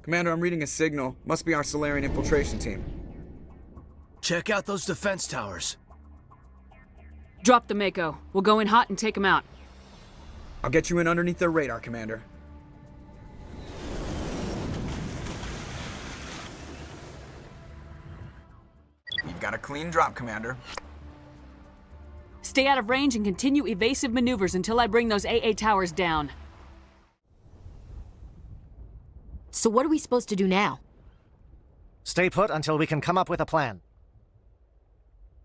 Commander, I'm reading a signal. Must be our Solarian infiltration team. Check out those defense towers. Drop the Mako. We'll go in hot and take them out. I'll get you in underneath their radar, Commander. You've got a clean drop, Commander. Stay out of range and continue evasive maneuvers until I bring those AA towers down. So what are we supposed to do now? Stay put until we can come up with a plan.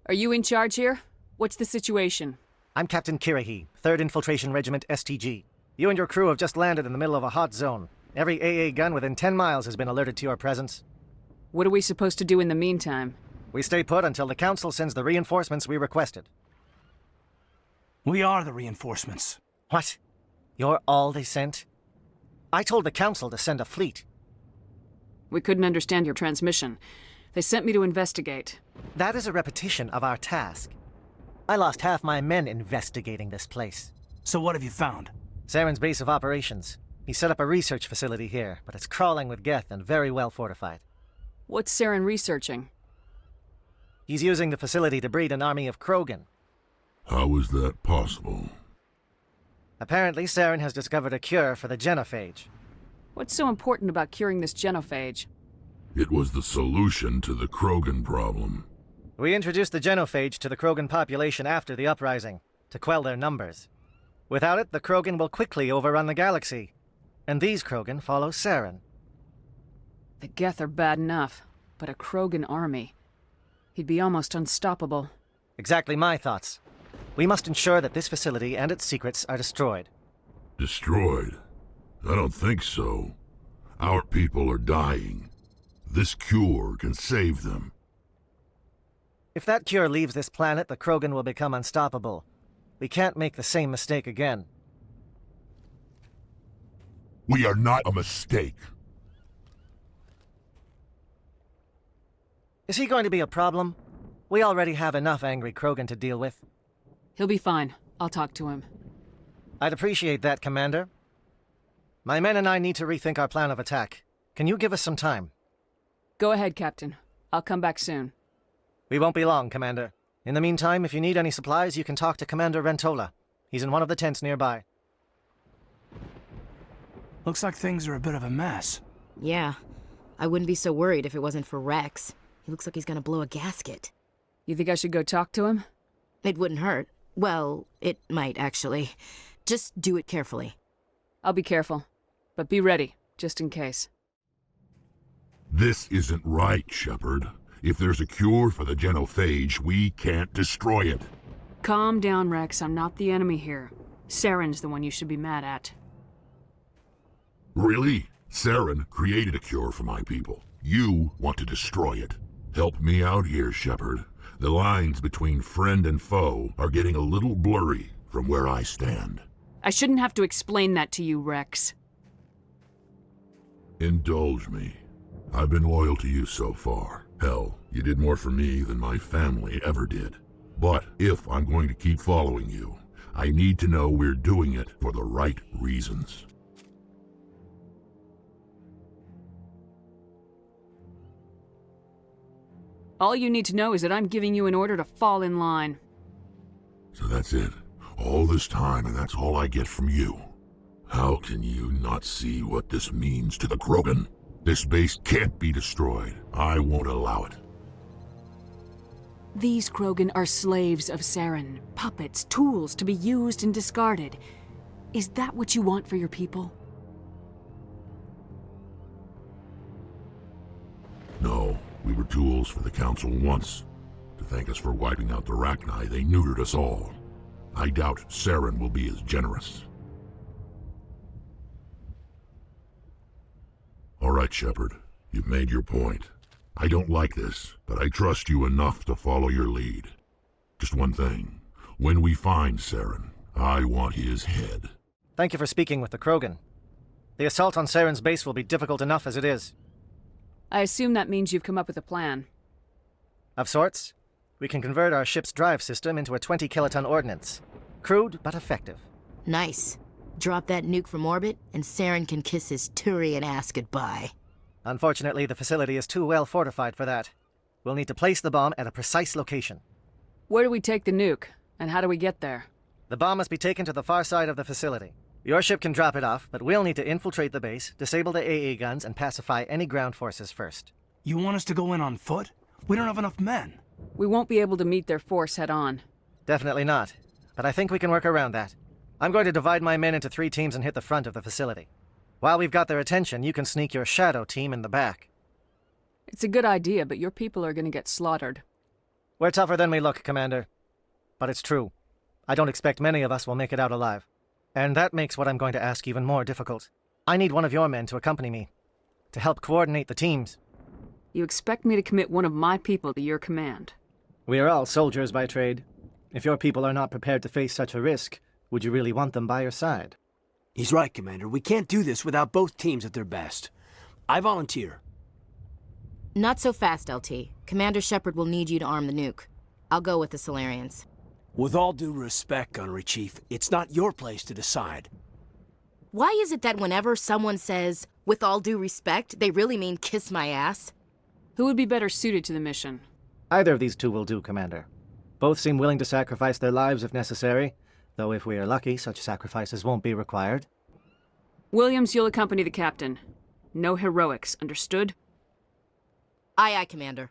Are you in charge here? What's the situation? I'm Captain Kirahi, 3rd Infiltration Regiment STG. You and your crew have just landed in the middle of a hot zone. Every AA gun within 10 miles has been alerted to your presence. What are we supposed to do in the meantime? We stay put until the Council sends the reinforcements we requested. We are the reinforcements. What? You're all they sent? I told the Council to send a fleet. We couldn't understand your transmission. They sent me to investigate. That is a repetition of our task. I lost half my men investigating this place. So what have you found? Saren's base of operations. He set up a research facility here, but it's crawling with Geth and very well fortified. What's Saren researching? He's using the facility to breed an army of Krogan. How is that possible? Apparently, Saren has discovered a cure for the genophage. What's so important about curing this genophage? It was the solution to the Krogan problem. We introduced the genophage to the Krogan population after the uprising, to quell their numbers. Without it, the Krogan will quickly overrun the galaxy. And these Krogan follow Saren. The Geth are bad enough, but a Krogan army. He'd be almost unstoppable. Exactly my thoughts. We must ensure that this facility and its secrets are destroyed. Destroyed? I don't think so. Our people are dying. This cure can save them. If that cure leaves this planet, the Krogan will become unstoppable. We can't make the same mistake again. We are not a mistake. Is he going to be a problem? We already have enough angry Krogan to deal with. He'll be fine. I'll talk to him. I'd appreciate that, Commander. My men and I need to rethink our plan of attack. Can you give us some time? Go ahead, Captain. I'll come back soon. We won't be long, Commander. In the meantime, if you need any supplies, you can talk to Commander Rentola. He's in one of the tents nearby. Looks like things are a bit of a mess. Yeah. I wouldn't be so worried if it wasn't for Rex. He looks like he's gonna blow a gasket. You think I should go talk to him? It wouldn't hurt. Well, it might, actually. Just do it carefully. I'll be careful. But be ready, just in case. This isn't right, Shepard. If there's a cure for the genophage, we can't destroy it. Calm down, Rex. I'm not the enemy here. Saren's the one you should be mad at. Really? Saren created a cure for my people. You want to destroy it. Help me out here, Shepard. The lines between friend and foe are getting a little blurry from where I stand. I shouldn't have to explain that to you, Rex. Indulge me. I've been loyal to you so far. Hell, you did more for me than my family ever did. But if I'm going to keep following you, I need to know we're doing it for the right reasons. All you need to know is that I'm giving you an order to fall in line. So that's it. All this time, and that's all I get from you. How can you not see what this means to the Krogan? This base can't be destroyed. I won't allow it. These Krogan are slaves of Saren, puppets, tools to be used and discarded. Is that what you want for your people? No, we were tools for the Council once. To thank us for wiping out the Rachni, they neutered us all. I doubt Saren will be as generous. All right, Shepard. You've made your point. I don't like this, but I trust you enough to follow your lead. Just one thing. When we find Saren, I want his head. Thank you for speaking with the Krogan. The assault on Saren's base will be difficult enough as it is. I assume that means you've come up with a plan. Of sorts. We can convert our ship's drive system into a 20-kiloton ordnance. Crude, but effective. Nice. Drop that nuke from orbit, and Saren can kiss his Turian ass goodbye. Unfortunately, the facility is too well fortified for that. We'll need to place the bomb at a precise location. Where do we take the nuke? And how do we get there? The bomb must be taken to the far side of the facility. Your ship can drop it off, but we'll need to infiltrate the base, disable the AA guns, and pacify any ground forces first. You want us to go in on foot? We don't have enough men. We won't be able to meet their force head-on. Definitely not, but I think we can work around that. I'm going to divide my men into 3 teams and hit the front of the facility. While we've got their attention, you can sneak your shadow team in the back. It's a good idea, but your people are gonna get slaughtered. We're tougher than we look, Commander. But it's true. I don't expect many of us will make it out alive. And that makes what I'm going to ask even more difficult. I need one of your men to accompany me, to help coordinate the teams. You expect me to commit one of my people to your command? We are all soldiers by trade. If your people are not prepared to face such a risk, would you really want them by your side? He's right, Commander. We can't do this without both teams at their best. I volunteer. Not so fast, LT. Commander Shepard will need you to arm the nuke. I'll go with the Solarians. With all due respect, Gunnery Chief, it's not your place to decide. Why is it that whenever someone says, with all due respect, they really mean kiss my ass? Who would be better suited to the mission? Either of these 2 will do, Commander. Both seem willing to sacrifice their lives if necessary, though if we are lucky, such sacrifices won't be required. Williams, you'll accompany the captain. No heroics, understood? Aye, aye, Commander.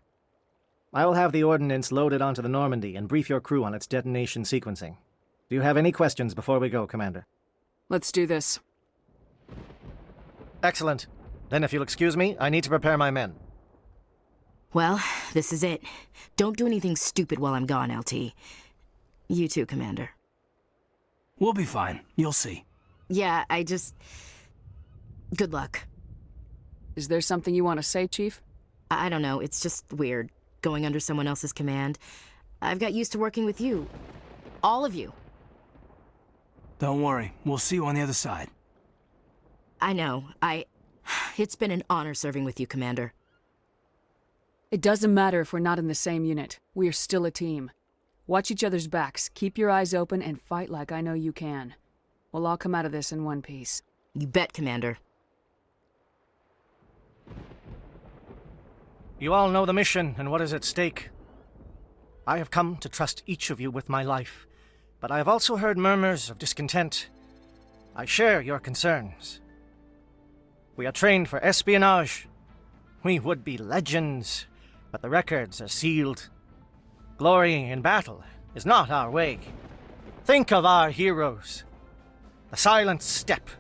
I will have the ordnance loaded onto the Normandy and brief your crew on its detonation sequencing. Do you have any questions before we go, Commander? Let's do this. Excellent. Then if you'll excuse me, I need to prepare my men. Well, this is it. Don't do anything stupid while I'm gone, LT. You too, Commander. We'll be fine. You'll see. Yeah, Good luck. Is there something you want to say, Chief? I don't know, it's just weird, going under someone else's command. I've got used to working with you. All of you. Don't worry. We'll see you on the other side. I know. It's been an honor serving with you, Commander. It doesn't matter if we're not in the same unit. We are still a team. Watch each other's backs, keep your eyes open, and fight like I know you can. We'll all come out of this in one piece. You bet, Commander. You all know the mission and what is at stake. I have come to trust each of you with my life, but I have also heard murmurs of discontent. I share your concerns. We are trained for espionage. We would be legends, but the records are sealed. Glorying in battle is not our way. Think of our heroes. The Silent Steppe,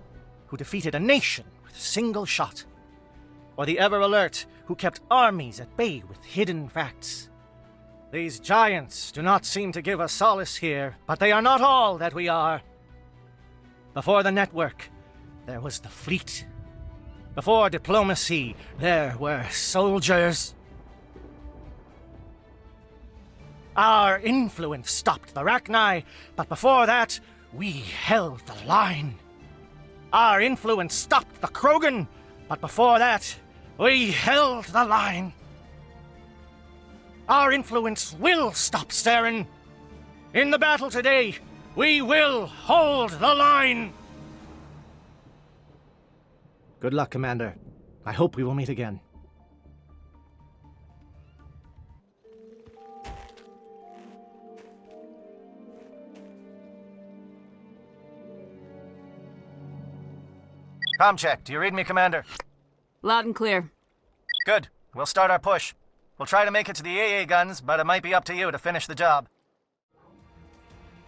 who defeated a nation with a single shot. Or the Ever Alert, who kept armies at bay with hidden facts. These giants do not seem to give us solace here, but they are not all that we are. Before the network, there was the fleet. Before diplomacy, there were soldiers. Our influence stopped the Rachni, but before that, we held the line. Our influence stopped the Krogan, but before that, we held the line. Our influence will stop Saren. In the battle today, we will hold the line. Good luck, Commander. I hope we will meet again. Comm check. Do you read me, Commander? Loud and clear. Good. We'll start our push. We'll try to make it to the AA guns, but it might be up to you to finish the job.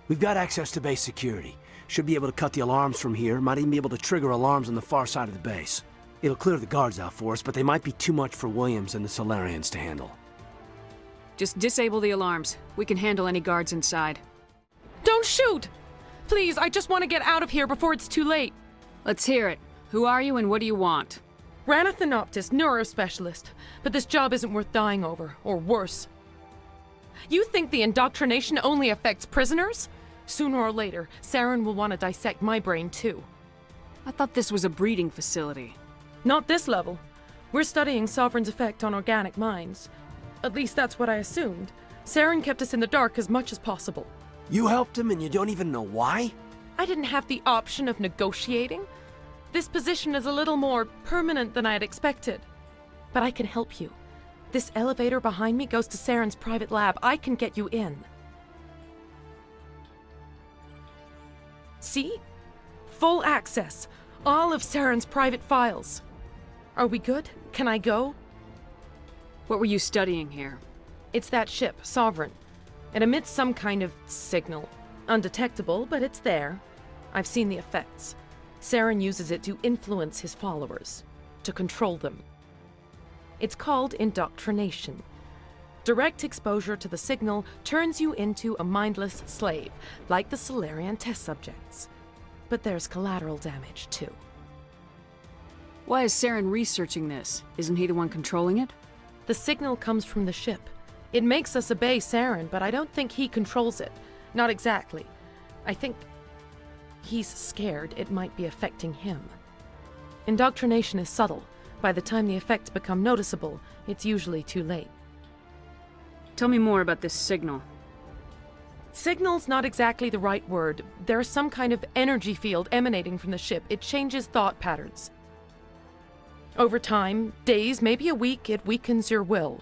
We've got access to base security. Should be able to cut the alarms from here. Might even be able to trigger alarms on the far side of the base. It'll clear the guards out for us, but they might be too much for Williams and the Solarians to handle. Just disable the alarms. We can handle any guards inside. Don't shoot! Please, I just want to get out of here before it's too late. Let's hear it. Who are you and what do you want? Ranathanoptis, neurospecialist, but this job isn't worth dying over, or worse. You think the indoctrination only affects prisoners? Sooner or later, Saren will want to dissect my brain too. I thought this was a breeding facility. Not this level. We're studying Sovereign's effect on organic minds. At least that's what I assumed. Saren kept us in the dark as much as possible. You helped him and you don't even know why? I didn't have the option of negotiating. This position is a little more permanent than I had expected. but I can help you. This elevator behind me goes to Saren's private lab. I can get you in. See? Full access. All of Saren's private files. Are we good? Can I go? What were you studying here? It's that ship, Sovereign. It emits some kind of signal. Undetectable, but it's there. I've seen the effects. Saren uses it to influence his followers, to control them. It's called indoctrination. Direct exposure to the signal turns you into a mindless slave, like the Solarian test subjects. But there's collateral damage, too. Why is Saren researching this? Isn't he the one controlling it? The signal comes from the ship. It makes us obey Saren, but I don't think he controls it. Not exactly. I think he's scared it might be affecting him. Indoctrination is subtle. By the time the effects become noticeable, it's usually too late. Tell me more about this signal. Signal's not exactly the right word. There's some kind of energy field emanating from the ship. It changes thought patterns. Over time, days, maybe a week, it weakens your will.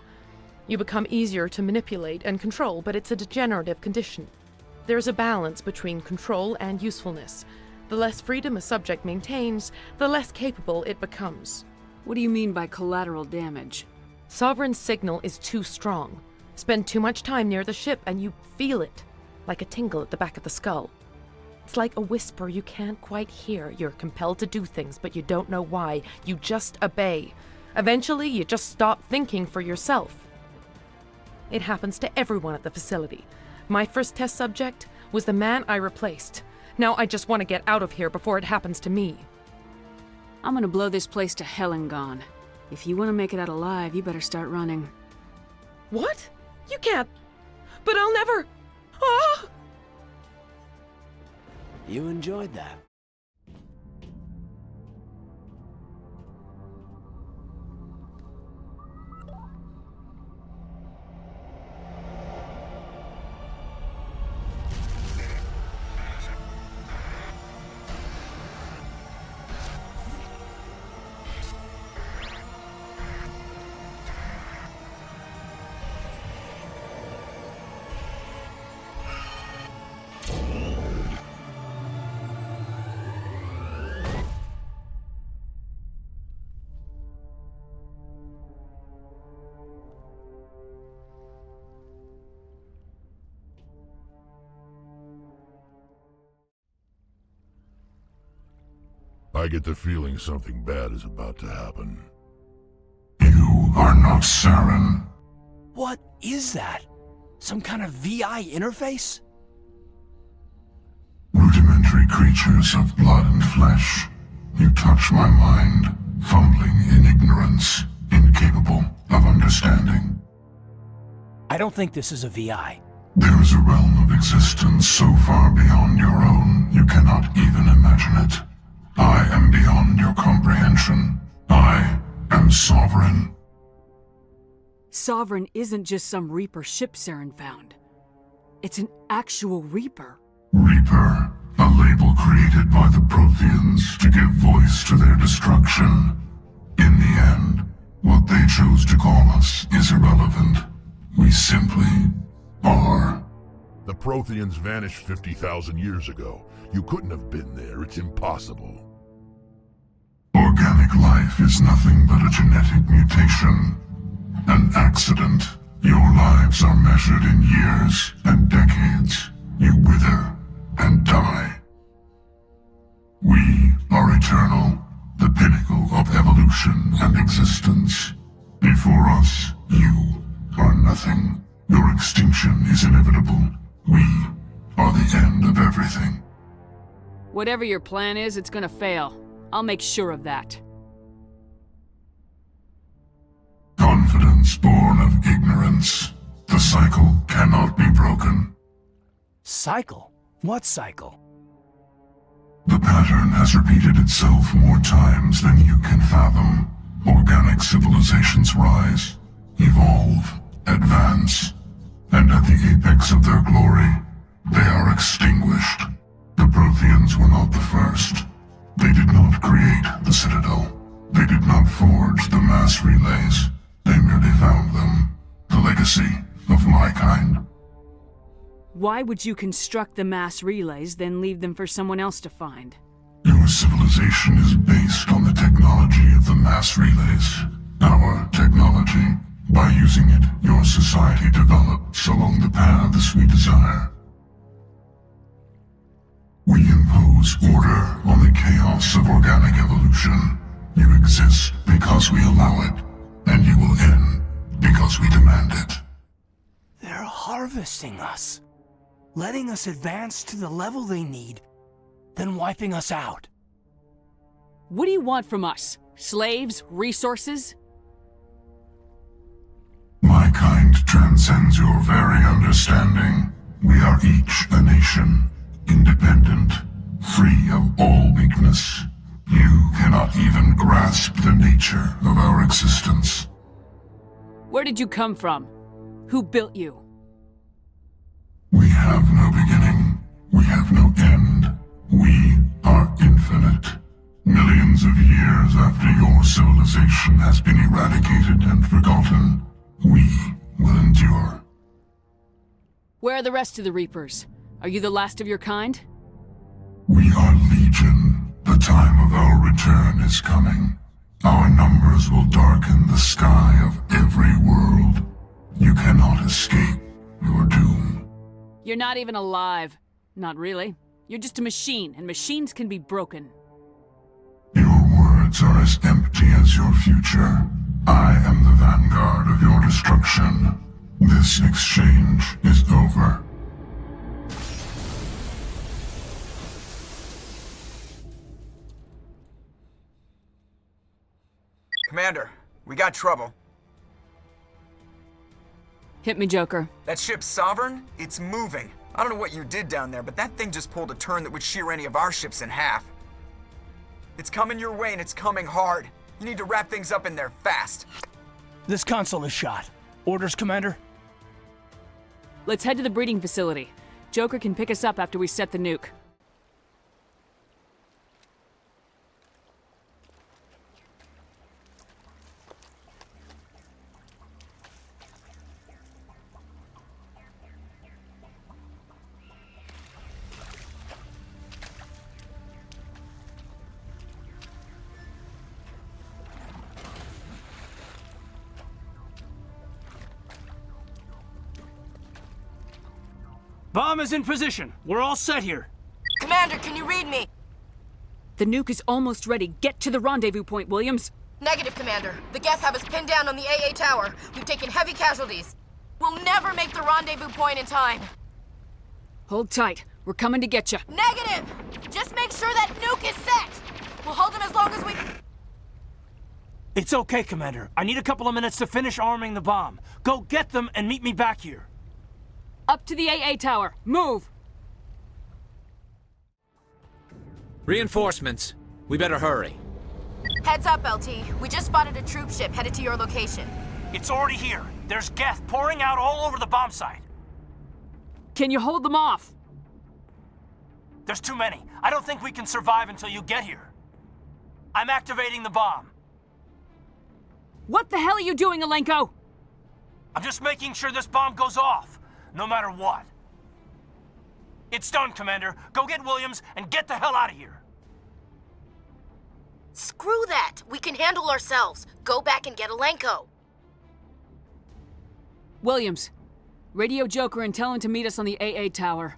You become easier to manipulate and control, but it's a degenerative condition. There's a balance between control and usefulness. The less freedom a subject maintains, the less capable it becomes. What do you mean by collateral damage? Sovereign's signal is too strong. Spend too much time near the ship and you feel it, like a tingle at the back of the skull. It's like a whisper you can't quite hear. You're compelled to do things, but you don't know why. You just obey. Eventually, you just stop thinking for yourself. It happens to everyone at the facility. My first test subject was the man I replaced. Now I just want to get out of here before it happens to me. I'm gonna blow this place to hell and gone. If you want to make it out alive, you better start running. What? You can't. But I'll never. Ah! You enjoyed that. I get the feeling something bad is about to happen. You are not Saren. What is that? Some kind of VI interface? Rudimentary creatures of blood and flesh. You touch my mind, fumbling in ignorance, incapable of understanding. I don't think this is a VI. There is a realm of existence so far beyond your own, you cannot even imagine it. I am beyond your comprehension. I am Sovereign. Sovereign isn't just some Reaper ship Saren found. It's an actual Reaper. Reaper, a label created by the Protheans to give voice to their destruction. In the end, what they chose to call us is irrelevant. We simply are. The Protheans vanished 50,000 years ago. You couldn't have been there. It's impossible. Organic life is nothing but a genetic mutation. An accident. Your lives are measured in years and decades. You wither and die. We are eternal, the pinnacle of evolution and existence. Before us, you are nothing. Your extinction is inevitable. We are the end of everything. Whatever your plan is, it's gonna fail. I'll make sure of that. Confidence born of ignorance. The cycle cannot be broken. Cycle? What cycle? The pattern has repeated itself more times than you can fathom. Organic civilizations rise, evolve, advance, and at the apex of their glory, they are extinguished. The Protheans were not the first. They did not create the Citadel. They did not forge the mass relays. my kind. Why would you construct the mass relays, then leave them for someone else to find? Your civilization is based on the technology of the mass relays. Our technology. By using it, your society develops along the paths we desire. We impose order on the chaos of organic evolution. You exist because we allow it, and you will end because we demand it. They're harvesting us. Letting us advance to the level they need, then wiping us out. What do you want from us? Slaves? Resources? My kind transcends your very understanding. We are each a nation, independent, free of all weakness. You cannot even grasp the nature of our existence. Where did you come from? Who built you? We have no beginning. We have no end. We are infinite. Millions of years after your civilization has been eradicated and forgotten, we will endure. Where are the rest of the Reapers? Are you the last of your kind? We are legion. The time of our return is coming. Our numbers will darken the sky of every world. You cannot escape your doom. You're not even alive. Not really. You're just a machine, and machines can be broken. Your words are as empty as your future. I am the vanguard of your destruction. This exchange is over. Commander, we got trouble. Hit me, Joker. That ship's Sovereign? It's moving. I don't know what you did down there, but that thing just pulled a turn that would shear any of our ships in half. It's coming your way, and it's coming hard. You need to wrap things up in there fast. This console is shot. Orders, Commander? Let's head to the breeding facility. Joker can pick us up after we set the nuke. Bomb is in position. We're all set here. Commander, can you read me? The nuke is almost ready. Get to the rendezvous point, Williams. Negative, Commander. The Geth have us pinned down on the AA tower. We've taken heavy casualties. We'll never make the rendezvous point in time. Hold tight. We're coming to get you. Negative! Just make sure that nuke is set! We'll hold them as long as we... It's okay, Commander. I need a couple of minutes to finish arming the bomb. Go get them and meet me back here. Up to the AA tower. Move! Reinforcements. We better hurry. Heads up, LT. We just spotted a troop ship headed to your location. It's already here. There's Geth pouring out all over the bomb site. Can you hold them off? There's too many. I don't think we can survive until you get here. I'm activating the bomb. What the hell are you doing, Alenko? I'm just making sure this bomb goes off, no matter what. It's done, Commander. Go get Williams and get the hell out of here. Screw that! We can handle ourselves. Go back and get Alenko. Williams, radio Joker and tell him to meet us on the AA tower.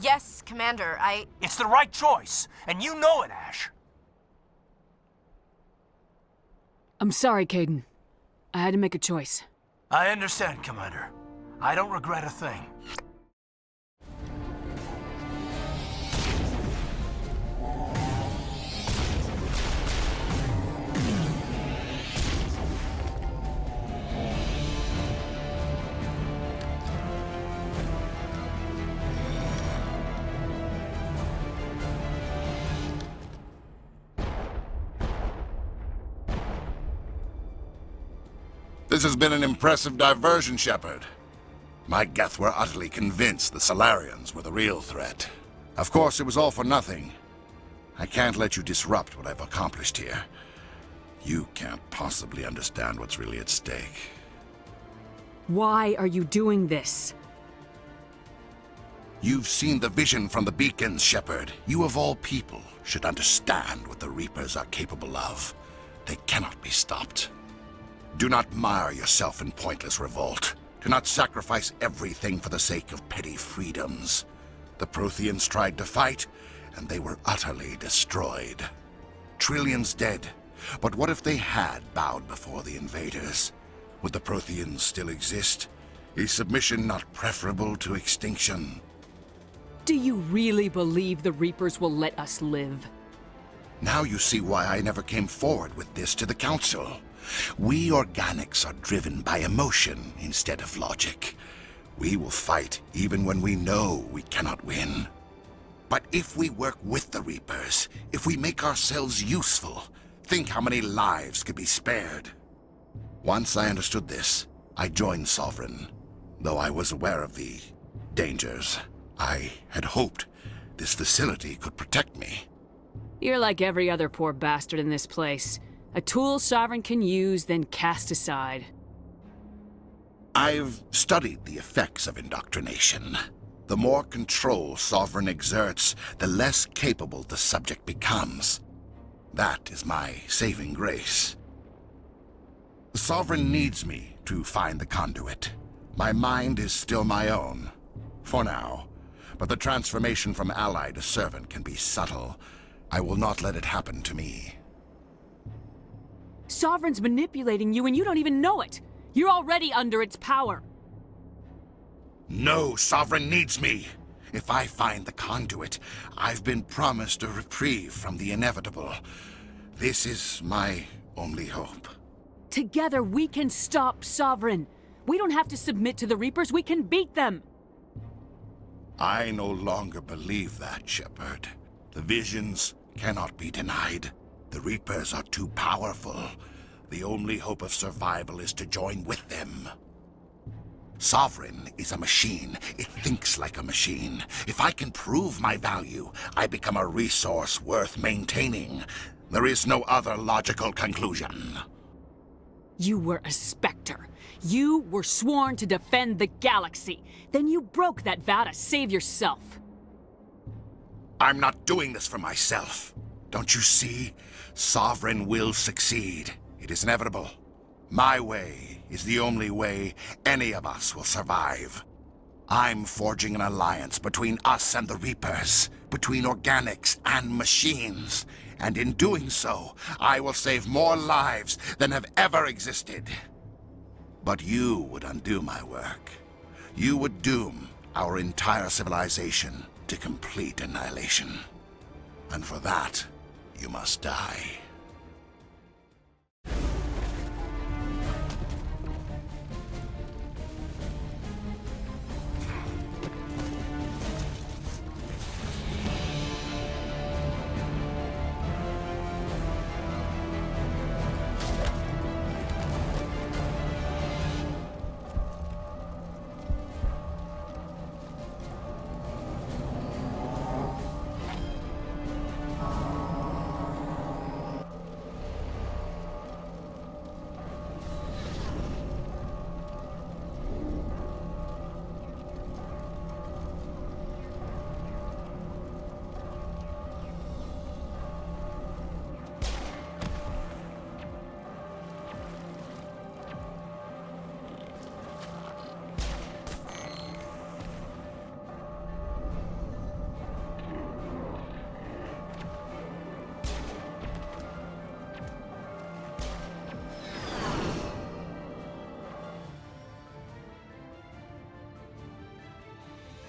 Yes, Commander, It's the right choice, and you know it, Ash. I'm sorry, Caden. I had to make a choice. I understand, Commander. I don't regret a thing. This has been an impressive diversion, Shepard. My Geth were utterly convinced the Solarians were the real threat. Of course, it was all for nothing. I can't let you disrupt what I've accomplished here. You can't possibly understand what's really at stake. Why are you doing this? You've seen the vision from the beacons, Shepard. You of all people should understand what the Reapers are capable of. They cannot be stopped. Do not mire yourself in pointless revolt. Do not sacrifice everything for the sake of petty freedoms. The Protheans tried to fight, and they were utterly destroyed. Trillions dead, but what if they had bowed before the invaders? Would the Protheans still exist? Is submission not preferable to extinction? Do you really believe the Reapers will let us live? Now you see why I never came forward with this to the Council. We organics are driven by emotion instead of logic. We will fight even when we know we cannot win. But if we work with the Reapers, if we make ourselves useful, think how many lives could be spared. Once I understood this, I joined Sovereign. Though I was aware of the dangers, I had hoped this facility could protect me. You're like every other poor bastard in this place. A tool Sovereign can use, then cast aside. I've studied the effects of indoctrination. The more control Sovereign exerts, the less capable the subject becomes. That is my saving grace. Sovereign needs me to find the conduit. My mind is still my own, for now. But the transformation from ally to servant can be subtle. I will not let it happen to me. Sovereign's manipulating you and you don't even know it! You're already under its power! No, Sovereign needs me! If I find the conduit, I've been promised a reprieve from the inevitable. This is my only hope. Together we can stop Sovereign! We don't have to submit to the Reapers, we can beat them! I no longer believe that, Shepard. The visions cannot be denied. The Reapers are too powerful. The only hope of survival is to join with them. Sovereign is a machine. It thinks like a machine. If I can prove my value, I become a resource worth maintaining. There is no other logical conclusion. You were a Spectre. You were sworn to defend the galaxy. Then you broke that vow to save yourself. I'm not doing this for myself. Don't you see? Sovereign will succeed. It is inevitable. My way is the only way any of us will survive. I'm forging an alliance between us and the Reapers, between organics and machines. And in doing so, I will save more lives than have ever existed. But you would undo my work. You would doom our entire civilization to complete annihilation. And for that, you must die.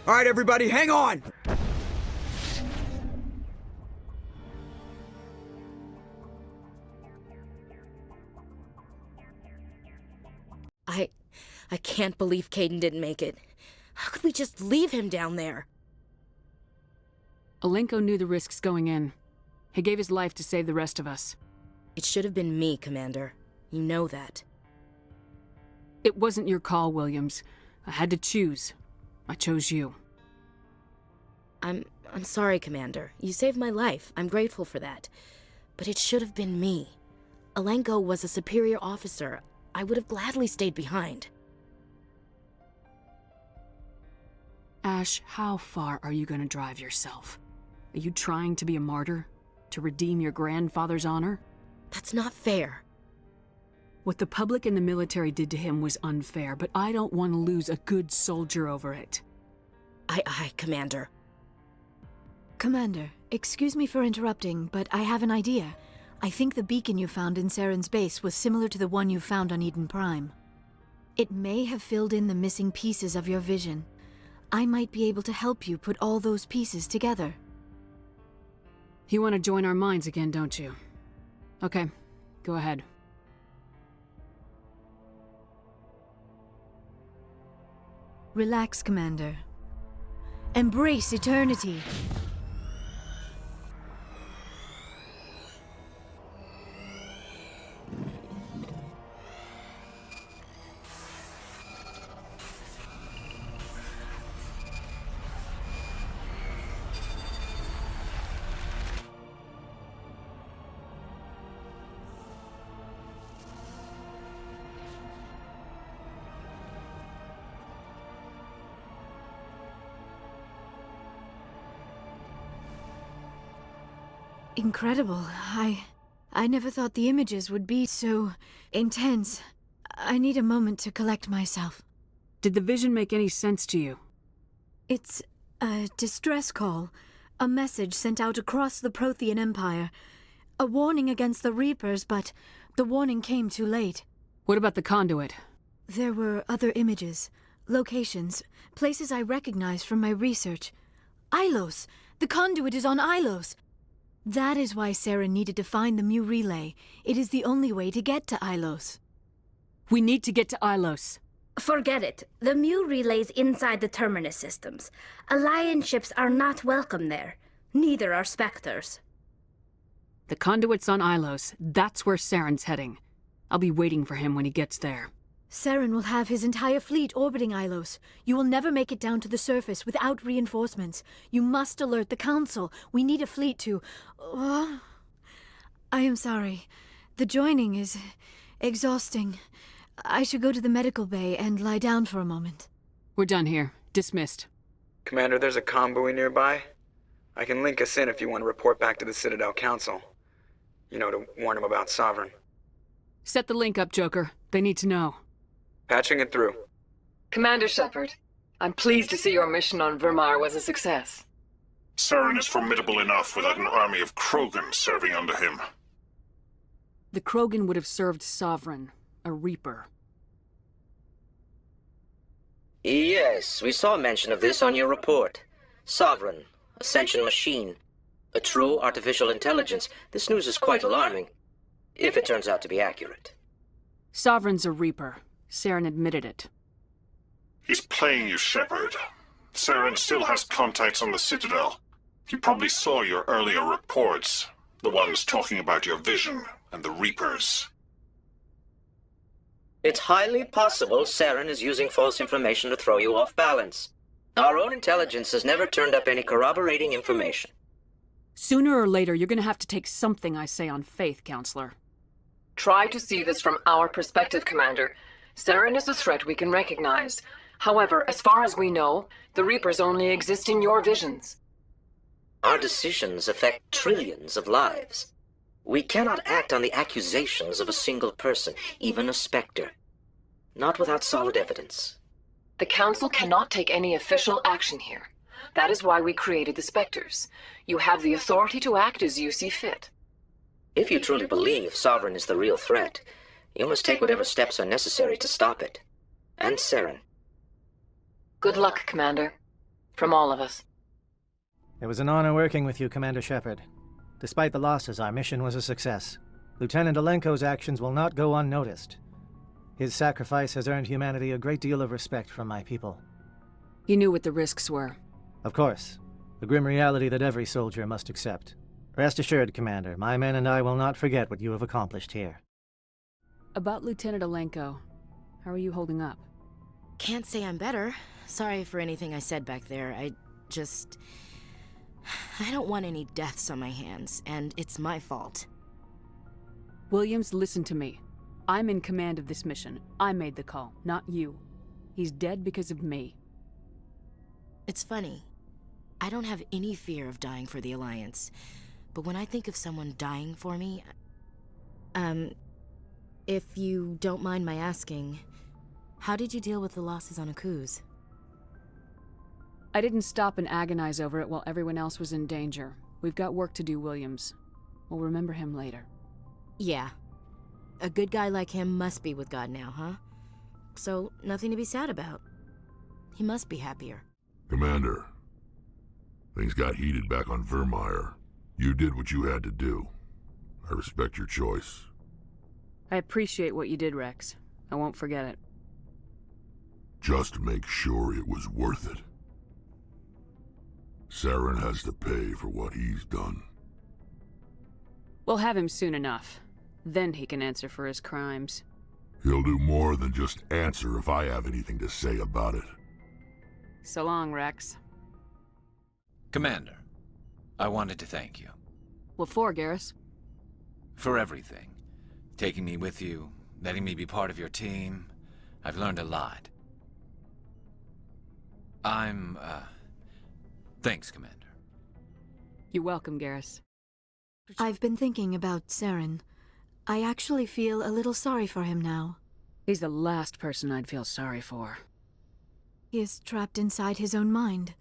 All right, everybody, hang on! I can't believe Caden didn't make it. How could we just leave him down there? Alenko knew the risks going in. He gave his life to save the rest of us. It should have been me, Commander. You know that. It wasn't your call, Williams. I had to choose. I chose you. I'm sorry, Commander. You saved my life. I'm grateful for that. But it should have been me. Alenko was a superior officer. I would have gladly stayed behind. Ash, how far are you gonna drive yourself? Are you trying to be a martyr? To redeem your grandfather's honor? That's not fair. What the public and the military did to him was unfair, but I don't want to lose a good soldier over it. Aye, Commander. Commander, excuse me for interrupting, but I have an idea. I think the beacon you found in Saren's base was similar to the one you found on Eden Prime. It may have filled in the missing pieces of your vision. I might be able to help you put all those pieces together. You want to join our minds again, don't you? Okay, go ahead. Relax, Commander. Embrace eternity. Incredible. I never thought the images would be so intense. I need a moment to collect myself. Did the vision make any sense to you? It's a distress call. A message sent out across the Prothean Empire. A warning against the Reapers, but the warning came too late. What about the conduit? There were other images, locations, places I recognized from my research. Ilos! The conduit is on Ilos! That is why Saren needed to find the Mu relay. It is the only way to get to Ilos. We need to get to Ilos. Forget it. The Mu relay's inside the Terminus systems. Alliance ships are not welcome there. Neither are Spectres. The conduit's on Ilos. That's where Saren's heading. I'll be waiting for him when he gets there. Saren will have his entire fleet orbiting Ilos. You will never make it down to the surface without reinforcements. You must alert the Council. We need a fleet to... I am sorry. The joining is exhausting. I should go to the medical bay and lie down for a moment. We're done here. Dismissed. Commander, there's a comm buoy nearby. I can link us in if you want to report back to the Citadel Council. You know, to warn them about Sovereign. Set the link up, Joker. They need to know. Patching it through. Commander Shepard, I'm pleased to see your mission on Vermire was a success. Saren is formidable enough without an army of Krogan serving under him. The Krogan would have served Sovereign, a Reaper. Yes, we saw mention of this on your report. Sovereign, Ascension machine, a true artificial intelligence. This news is quite alarming, if it turns out to be accurate. Sovereign's a Reaper. Saren admitted it. He's playing you, Shepard. Saren still has contacts on the Citadel. He probably saw your earlier reports, the ones talking about your vision and the Reapers. It's highly possible Saren is using false information to throw you off balance. Our own intelligence has never turned up any corroborating information. Sooner or later, you're gonna have to take something I say on faith, Counselor. Try to see this from our perspective, Commander. Saren is a threat we can recognize. However, as far as we know, the Reapers only exist in your visions. Our decisions affect trillions of lives. We cannot act on the accusations of a single person, even a Spectre. Not without solid evidence. The Council cannot take any official action here. That is why we created the Spectres. You have the authority to act as you see fit. If you truly believe Sovereign is the real threat, you must take whatever steps are necessary to stop it. And Saren. Good luck, Commander. From all of us. It was an honor working with you, Commander Shepard. Despite the losses, our mission was a success. Lieutenant Alenko's actions will not go unnoticed. His sacrifice has earned humanity a great deal of respect from my people. You knew what the risks were. Of course. The grim reality that every soldier must accept. Rest assured, Commander, my men and I will not forget what you have accomplished here. About Lieutenant Alenko, how are you holding up? Can't say I'm better. Sorry for anything I said back there. I don't want any deaths on my hands, and it's my fault. Williams, listen to me. I'm in command of this mission. I made the call, not you. He's dead because of me. It's funny. I don't have any fear of dying for the Alliance. But when I think of someone dying for me... if you don't mind my asking, how did you deal with the losses on Akuz? I didn't stop and agonize over it while everyone else was in danger. We've got work to do, Williams. We'll remember him later. Yeah. A good guy like him must be with God now, huh? So, nothing to be sad about. He must be happier. Commander, things got heated back on Vermire. You did what you had to do. I respect your choice. I appreciate what you did, Rex. I won't forget it. Just make sure it was worth it. Saren has to pay for what he's done. We'll have him soon enough. Then he can answer for his crimes. He'll do more than just answer if I have anything to say about it. So long, Rex. Commander, I wanted to thank you. What for, Garrus? For everything. Taking me with you, letting me be part of your team. I've learned a lot. Thanks, Commander. You're welcome, Garrus. I've been thinking about Saren. I actually feel a little sorry for him now. He's the last person I'd feel sorry for. He is trapped inside his own mind.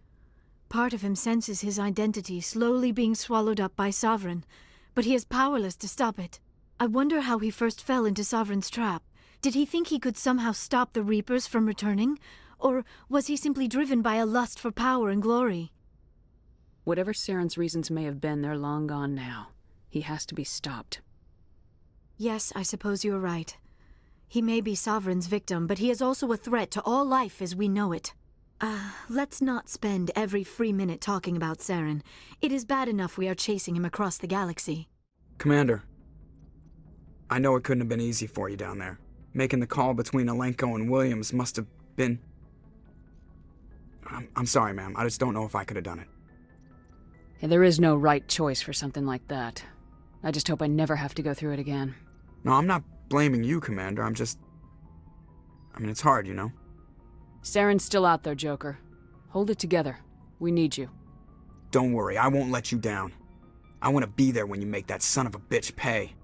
Part of him senses his identity slowly being swallowed up by Sovereign, but he is powerless to stop it. I wonder how he first fell into Sovereign's trap. Did he think he could somehow stop the Reapers from returning? Or was he simply driven by a lust for power and glory? Whatever Saren's reasons may have been, they're long gone now. He has to be stopped. Yes, I suppose you're right. He may be Sovereign's victim, but he is also a threat to all life as we know it. Let's not spend every free minute talking about Saren. It is bad enough we are chasing him across the galaxy. Commander, I know it couldn't have been easy for you down there. Making the call between Alenko and Williams must have been... I'm sorry, ma'am. I just don't know if I could have done it. Yeah, there is no right choice for something like that. I just hope I never have to go through it again. No, I'm not blaming you, Commander. It's hard, you know? Saren's still out there, Joker. Hold it together. We need you. Don't worry, I won't let you down. I want to be there when you make that son of a bitch pay.